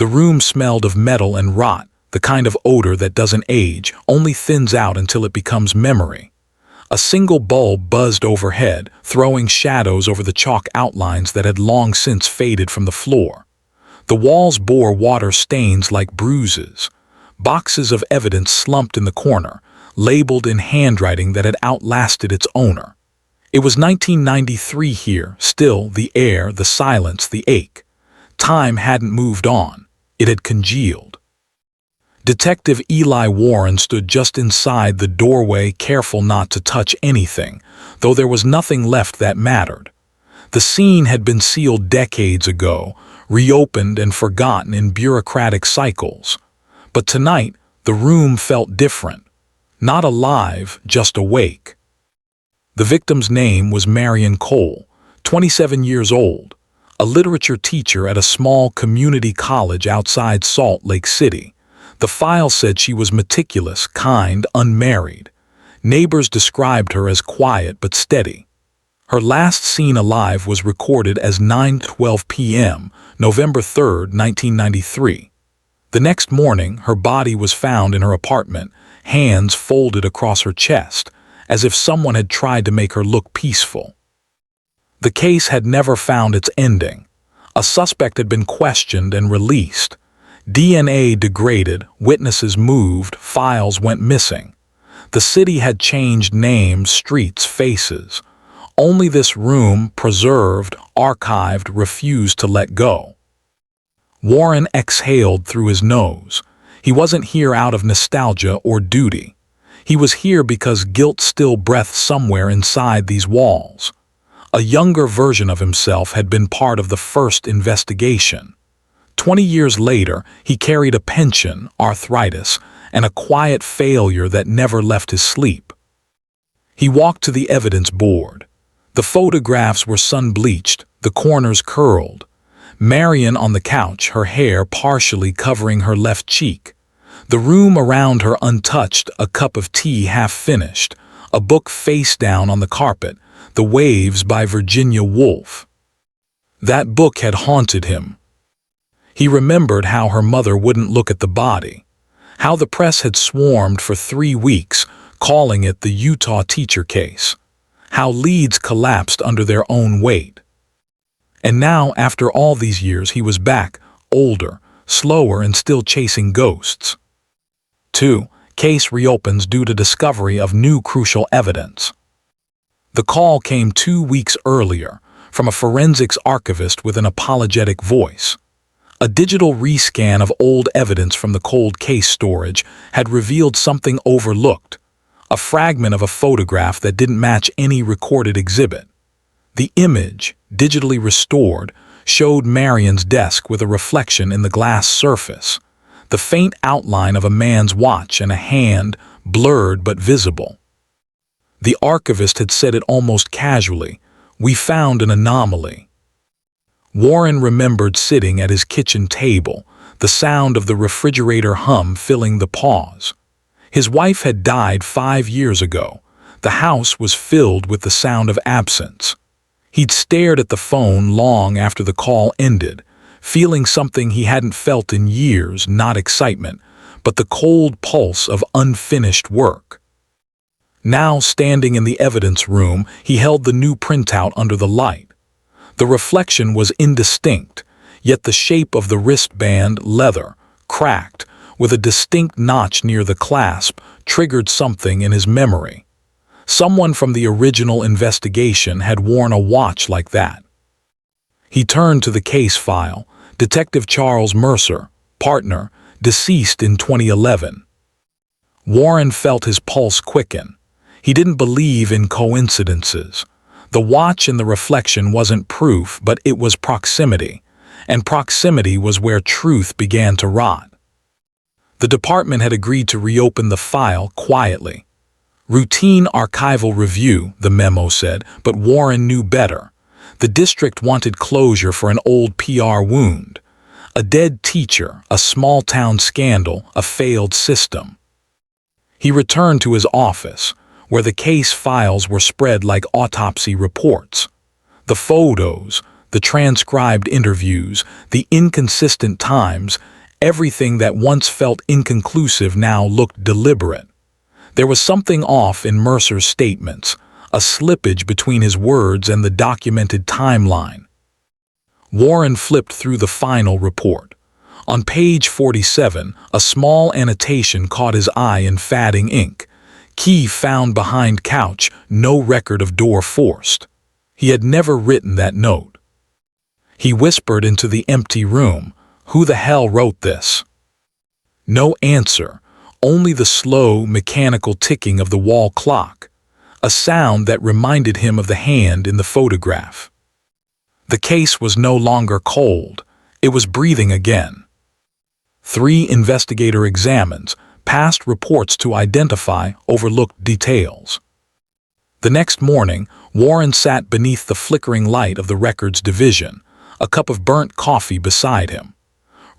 The room smelled of metal and rot, the kind of odor that doesn't age, only thins out until it becomes memory. A single bulb buzzed overhead, throwing shadows over the chalk outlines that had long since faded from the floor. The walls bore water stains like bruises. Boxes of evidence slumped in the corner, labeled in handwriting that had outlasted its owner. It was 1993 here, still the air, the silence, the ache. Time hadn't moved on. It had congealed. Detective Eli Warren stood just inside the doorway, careful not to touch anything, though there was nothing left that mattered. The scene had been sealed decades ago, reopened and forgotten in bureaucratic cycles. But tonight, the room felt different. Not alive, just awake. The victim's name was Marianne Cole, 27 years old, a literature teacher at a small community college outside Salt Lake City. The file said she was meticulous, kind, unmarried. Neighbors described her as quiet but steady. Her last seen alive was recorded as 9:12 p.m., November 3, 1993. The next morning, her body was found in her apartment, hands folded across her chest, as if someone had tried to make her look peaceful. The case had never found its ending. A suspect had been questioned and released. DNA degraded, witnesses moved, files went missing. The city had changed names, streets, faces. Only this room, preserved, archived, refused to let go. Warren exhaled through his nose. He wasn't here out of nostalgia or duty. He was here because guilt still breathed somewhere inside these walls. A younger version of himself had been part of the first investigation. 20 years later, he carried a pension, arthritis, and a quiet failure that never left his sleep. He walked to the evidence board. The photographs were sun-bleached, the corners curled. Marianne on the couch, her hair partially covering her left cheek. The room around her untouched, a cup of tea half-finished, a book face down on the carpet, The Waves by Virginia Woolf. That book had haunted him. He remembered how her mother wouldn't look at the body, how the press had swarmed for 3 weeks, calling it the Utah teacher case, how leads collapsed under their own weight. And now, after all these years, he was back, older, slower, and still chasing ghosts. 2. Case reopens due to discovery of new crucial evidence. The call came 2 weeks earlier, from a forensics archivist with an apologetic voice. A digital rescan of old evidence from the cold case storage had revealed something overlooked, a fragment of a photograph that didn't match any recorded exhibit. The image, digitally restored, showed Marianne's desk with a reflection in the glass surface, the faint outline of a man's watch and a hand, blurred but visible. The archivist had said it almost casually, "We found an anomaly." Warren remembered sitting at his kitchen table, the sound of the refrigerator hum filling the pause. His wife had died 5 years ago. The house was filled with the sound of absence. He'd stared at the phone long after the call ended, feeling something he hadn't felt in years, not excitement, but the cold pulse of unfinished work. Now, standing in the evidence room, he held the new printout under the light. The reflection was indistinct, yet the shape of the wristband, leather, cracked, with a distinct notch near the clasp, triggered something in his memory. Someone from the original investigation had worn a watch like that. He turned to the case file, Detective Charles Mercer, partner, deceased in 2011. Warren felt his pulse quicken. He didn't believe in coincidences. The watch in the reflection wasn't proof, but it was proximity, and proximity was where truth began to rot. The department had agreed to reopen the file quietly. Routine archival review, the memo said, but Warren knew better. The district wanted closure for an old PR wound. A dead teacher, a small-town scandal, a failed system. He returned to his office, where the case files were spread like autopsy reports. The photos, the transcribed interviews, the inconsistent times, Everything that once felt inconclusive now looked deliberate. There was something off in Mercer's statements, a slippage between his words and the documented timeline. Warren flipped through the final report. On page 47, a small annotation caught his eye in fading ink. Key found behind couch, no record of door forced. He had never written that note. He whispered into the empty room, "Who the hell wrote this?" No answer, only the slow, mechanical ticking of the wall clock, a sound that reminded him of the hand in the photograph. The case was no longer cold, it was breathing again. 3 investigator examines, passed reports to identify overlooked details. The next morning, Warren sat beneath the flickering light of the records division, a cup of burnt coffee beside him.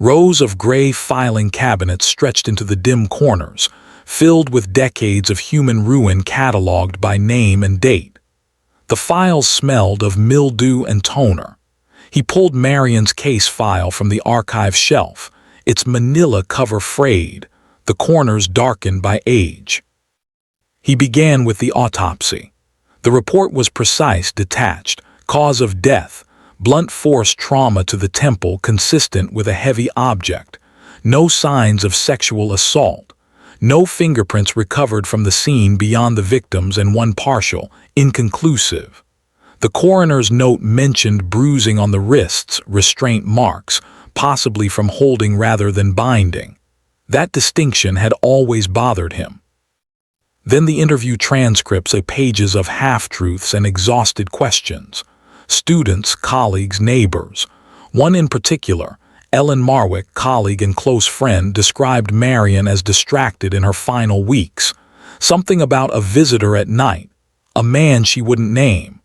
Rows of gray filing cabinets stretched into the dim corners, filled with decades of human ruin cataloged by name and date. The files smelled of mildew and toner. He pulled Marianne's case file from the archive shelf, its manila cover frayed, the corners darkened by age. He began with the autopsy. The report was precise, detached, cause of death, blunt force trauma to the temple consistent with a heavy object, no signs of sexual assault, no fingerprints recovered from the scene beyond the victims and one partial, inconclusive. The coroner's note mentioned bruising on the wrists, restraint marks, possibly from holding rather than binding. That distinction had always bothered him. Then the interview transcripts, pages of half-truths and exhausted questions. Students, colleagues, neighbors. One in particular, Ellen Marwick, colleague and close friend, described Marianne as distracted in her final weeks. Something about a visitor at night, a man she wouldn't name.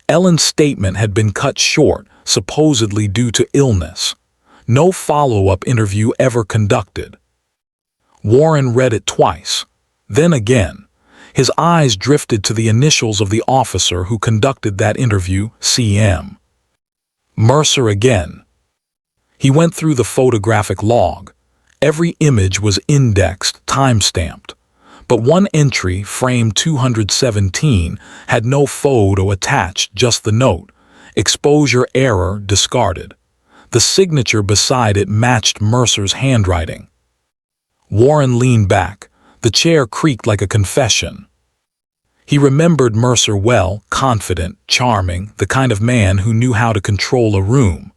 Ellen's statement had been cut short, supposedly due to illness. No follow-up interview ever conducted. Warren read it twice, then again. His eyes drifted to the initials of the officer who conducted that interview, CM. Mercer again. He went through the photographic log. Every image was indexed, time-stamped. But one entry, frame 217, had no photo attached, just the note. Exposure error discarded. The signature beside it matched Mercer's handwriting. Warren leaned back. The chair creaked like a confession. He remembered Mercer well, confident, charming, the kind of man who knew how to control a room.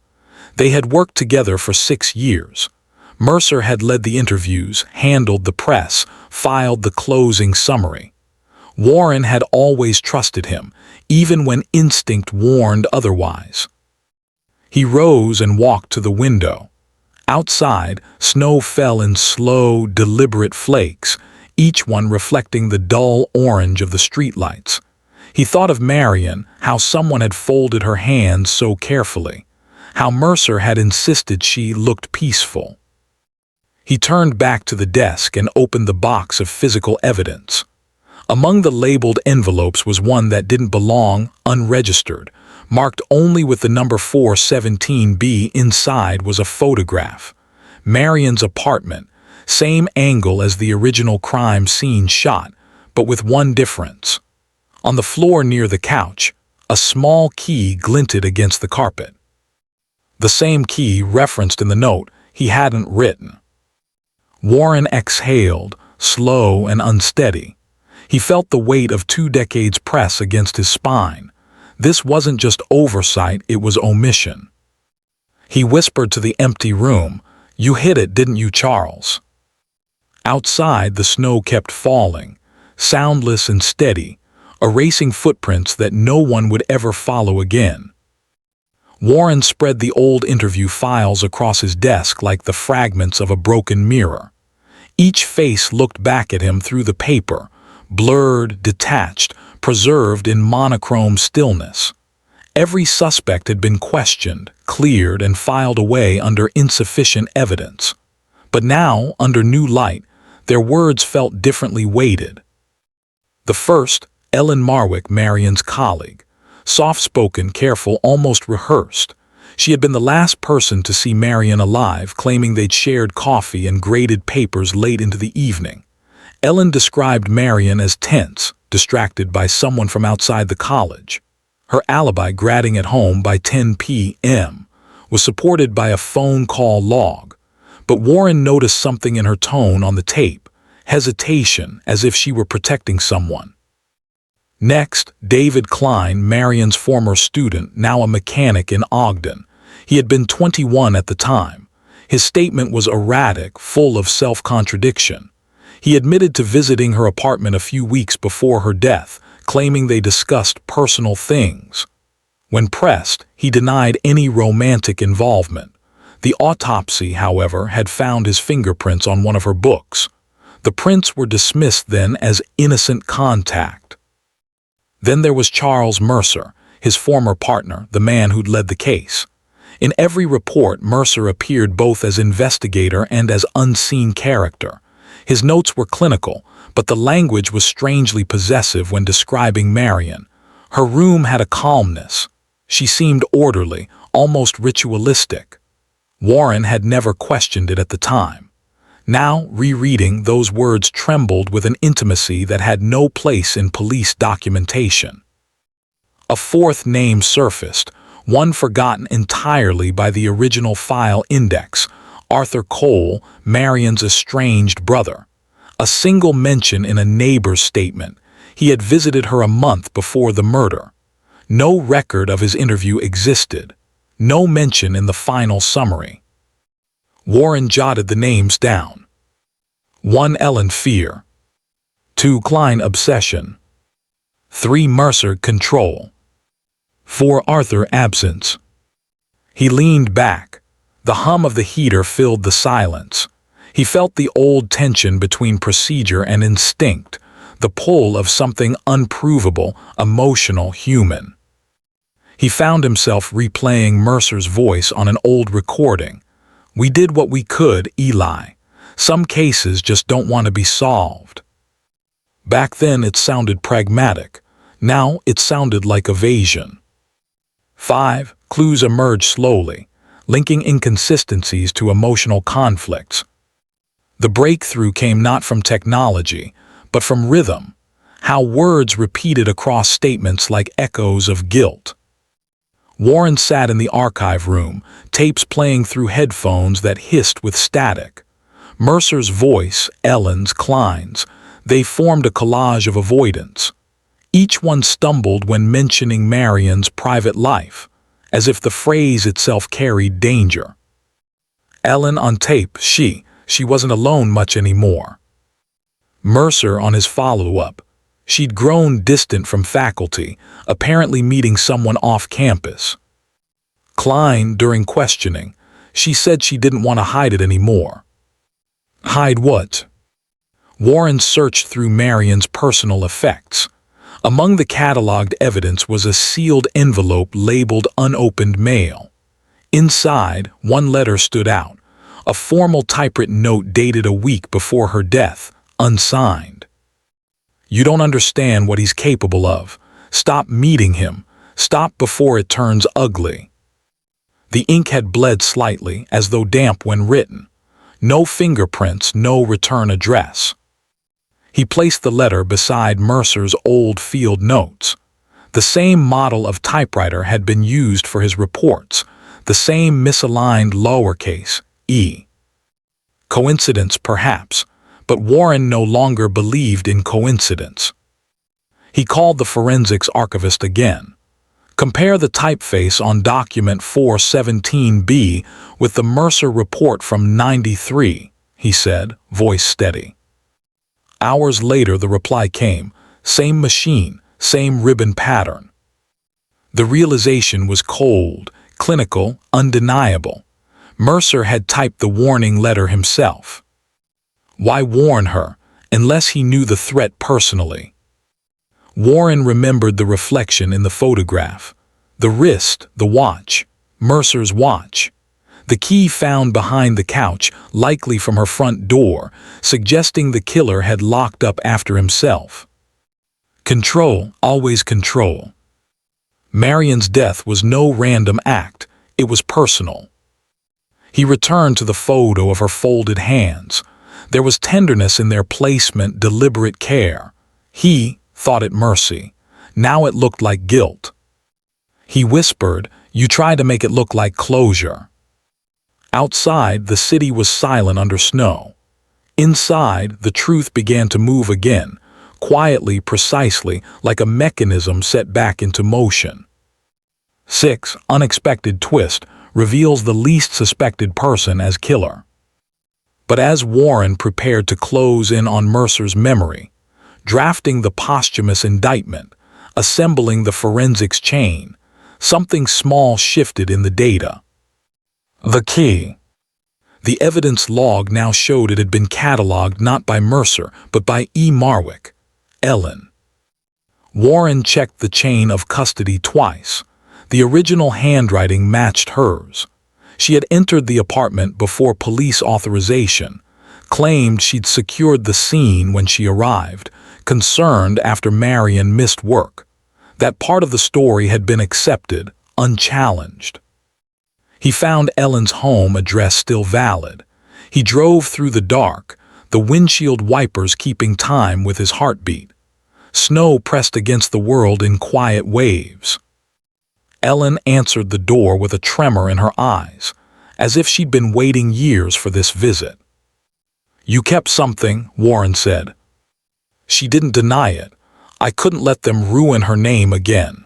They had worked together for 6 years. Mercer had led the interviews, handled the press, filed the closing summary. Warren had always trusted him, even when instinct warned otherwise. He rose and walked to the window. Outside, snow fell in slow, deliberate flakes, each one reflecting the dull orange of the streetlights. He thought of Marianne, how someone had folded her hands so carefully, how Mercer had insisted she looked peaceful. He turned back to the desk and opened the box of physical evidence. Among the labeled envelopes was one that didn't belong, unregistered, marked only with the number 417B. Inside was a photograph. Marianne's apartment, same angle as the original crime scene shot, but with one difference. On the floor near the couch, a small key glinted against the carpet. The same key referenced in the note he hadn't written. Warren exhaled, slow and unsteady. He felt the weight of 2 decades press against his spine. This wasn't just oversight, it was omission. He whispered to the empty room, "You hit it, didn't you, Charles?" Outside, the snow kept falling, soundless and steady, erasing footprints that no one would ever follow again. Warren spread the old interview files across his desk like the fragments of a broken mirror. Each face looked back at him through the paper, blurred, detached, preserved in monochrome stillness. Every suspect had been questioned, cleared, and filed away under insufficient evidence. But now, under new light, their words felt differently weighted. The first, Ellen Marwick, Marianne's colleague. Soft-spoken, careful, almost rehearsed. She had been the last person to see Marianne alive, claiming they'd shared coffee and graded papers late into the evening. Ellen described Marianne as tense, distracted by someone from outside the college. Her alibi, gradding at home by 10 p.m., was supported by a phone call log. But Warren noticed something in her tone on the tape, hesitation, as if she were protecting someone. Next, David Klein, Marianne's former student, now a mechanic in Ogden. He had been 21 at the time. His statement was erratic, full of self-contradiction. He admitted to visiting her apartment a few weeks before her death, claiming they discussed personal things. When pressed, he denied any romantic involvement. The autopsy, however, had found his fingerprints on one of her books. The prints were dismissed then as innocent contact. Then there was Charles Mercer, his former partner, the man who'd led the case. In every report, Mercer appeared both as investigator and as unseen character. His notes were clinical, but the language was strangely possessive when describing Marianne. Her room had a calmness. She seemed orderly, almost ritualistic. Warren had never questioned it at the time. Now, rereading, those words trembled with an intimacy that had no place in police documentation. A fourth name surfaced, one forgotten entirely by the original file index: Arthur Cole, Marianne's estranged brother. A single mention in a neighbor's statement: he had visited her a month before the murder. No record of his interview existed. No mention in the final summary. Warren jotted the names down. 1. Ellen, fear. 2. Klein, obsession. 3. Mercer, control. 4. Arthur, absence. He leaned back. The hum of the heater filled the silence. He felt the old tension between procedure and instinct, the pull of something unprovable, emotional, human. He found himself replaying Mercer's voice on an old recording. "We did what we could, Eli. Some cases just don't want to be solved." Back then it sounded pragmatic. Now it sounded like evasion. 5. Clues emerged slowly, linking inconsistencies to emotional conflicts. The breakthrough came not from technology, but from rhythm, how words repeated across statements like echoes of guilt. Warren sat in the archive room, tapes playing through headphones that hissed with static. Mercer's voice, Ellen's, Klein's, they formed a collage of avoidance. Each one stumbled when mentioning Marianne's private life, as if the phrase itself carried danger. Ellen on tape, she wasn't alone much anymore. Mercer on his follow-up, she'd grown distant from faculty, apparently meeting someone off campus. Klein, during questioning, she said she didn't want to hide it anymore. Hide what? Warren searched through Marianne's personal effects. Among the cataloged evidence was a sealed envelope labeled unopened mail. Inside, one letter stood out, a formal typewritten note dated a week before her death, unsigned. "You don't understand what he's capable of. Stop meeting him. Stop before it turns ugly." The ink had bled slightly, as though damp when written. No fingerprints, no return address. He placed the letter beside Mercer's old field notes. The same model of typewriter had been used for his reports, the same misaligned lowercase e. Coincidence, perhaps, but Warren no longer believed in coincidence. He called the forensics archivist again. "Compare the typeface on document 417B with the Mercer report from '93, he said, voice steady. Hours later the reply came, same machine, same ribbon pattern. The realization was cold, clinical, undeniable. Mercer had typed the warning letter himself. Why warn her, unless he knew the threat personally? Warren remembered the reflection in the photograph. The wrist, the watch, Mercer's watch. The key found behind the couch, likely from her front door, suggesting the killer had locked up after himself. Control, always control. Marianne's death was no random act. It was personal. He returned to the photo of her folded hands. There was tenderness in their placement, deliberate care. He thought it mercy. Now it looked like guilt. He whispered, "You tried to make it look like closure." Outside, the city was silent under snow. Inside, the truth began to move again, quietly, precisely, like a mechanism set back into motion. 6. Unexpected twist reveals the least suspected person as killer. But as Warren prepared to close in on Mercer's memory, drafting the posthumous indictment, assembling the forensics chain, something small shifted in the data. The key. The evidence log now showed it had been cataloged not by Mercer, but by E. Marwick, Ellen. Warren checked the chain of custody twice. The original handwriting matched hers. She had entered the apartment before police authorization, claimed she'd secured the scene when she arrived, concerned after Marianne missed work. That part of the story had been accepted, unchallenged. He found Ellen's home address still valid. He drove through the dark, the windshield wipers keeping time with his heartbeat. Snow pressed against the world in quiet waves. Ellen answered the door with a tremor in her eyes, as if she'd been waiting years for this visit. "You kept something," Warren said. She didn't deny it. "I couldn't let them ruin her name again."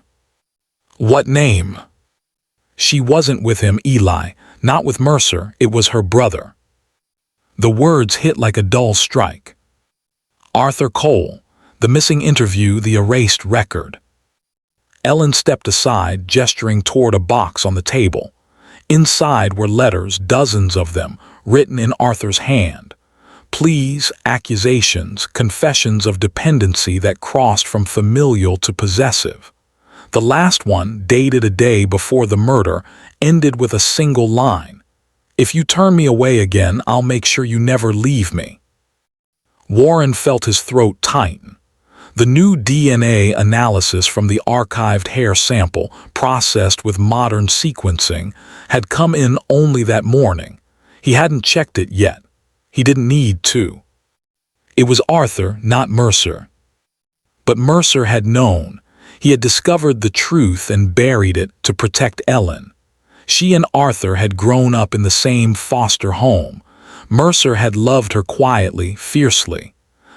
"What name?" "She wasn't with him, Eli, not with Mercer, it was her brother." The words hit like a dull strike. Arthur Cole, the missing interview, the erased record. Ellen stepped aside, gesturing toward a box on the table. Inside were letters, dozens of them, written in Arthur's hand. Pleas, accusations, confessions of dependency that crossed from familial to possessive. The last one, dated a day before the murder, ended with a single line. "If you turn me away again, I'll make sure you never leave me." Warren felt his throat tighten. The new DNA analysis from the archived hair sample, processed with modern sequencing, had come in only that morning. He hadn't checked it yet. He didn't need to. It was Arthur, not Mercer. But Mercer had known. He had discovered the truth and buried it to protect Ellen. She and Arthur had grown up in the same foster home. Mercer had loved her quietly, fiercely.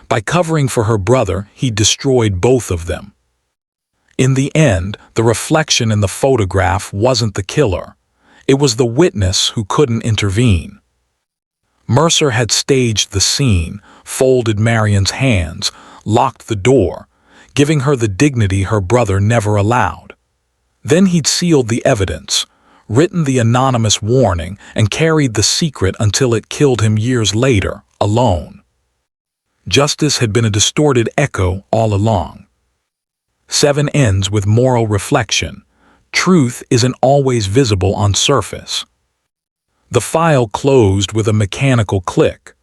By covering for her brother, he destroyed both of them. In the end, the reflection in the photograph wasn't the killer. It was the witness who couldn't intervene. Mercer had staged the scene, folded Marianne's hands, locked the door, giving her the dignity her brother never allowed. Then he'd sealed the evidence, written the anonymous warning, and carried the secret until it killed him years later, alone. Justice had been a distorted echo all along. 7 ends with moral reflection. Truth isn't always visible on surface. The file closed with a mechanical click.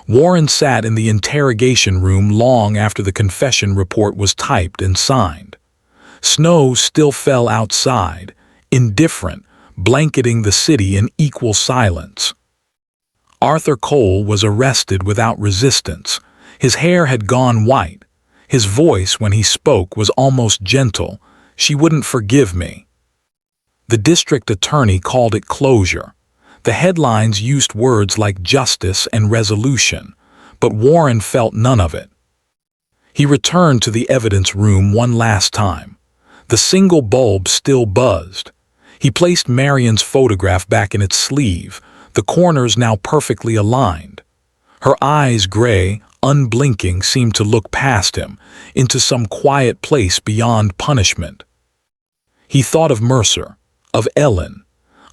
Warren sat in the interrogation room long after the confession report was typed and signed. Snow still fell outside, indifferent, blanketing the city in equal silence. Arthur Cole was arrested without resistance. His hair had gone white. His voice, when he spoke, was almost gentle. "She wouldn't forgive me." The district attorney called it closure. The headlines used words like justice and resolution, but Warren felt none of it. He returned to the evidence room one last time. The single bulb still buzzed. He placed Marianne's photograph back in its sleeve, the corners now perfectly aligned. Her eyes, gray, unblinking, seemed to look past him, into some quiet place beyond punishment. He thought of Mercer, of Ellen,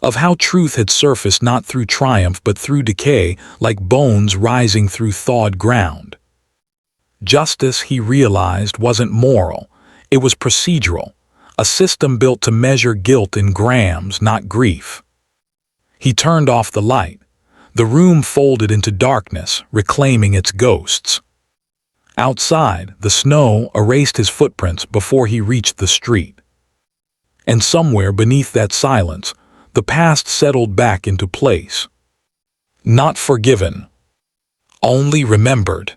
of how truth had surfaced not through triumph but through decay, like bones rising through thawed ground. Justice, he realized, wasn't moral, it was procedural, a system built to measure guilt in grams, not grief. He turned off the light. The room folded into darkness, reclaiming its ghosts. Outside, the snow erased his footprints before he reached the street. And somewhere beneath that silence, the past settled back into place. Not forgiven, only remembered.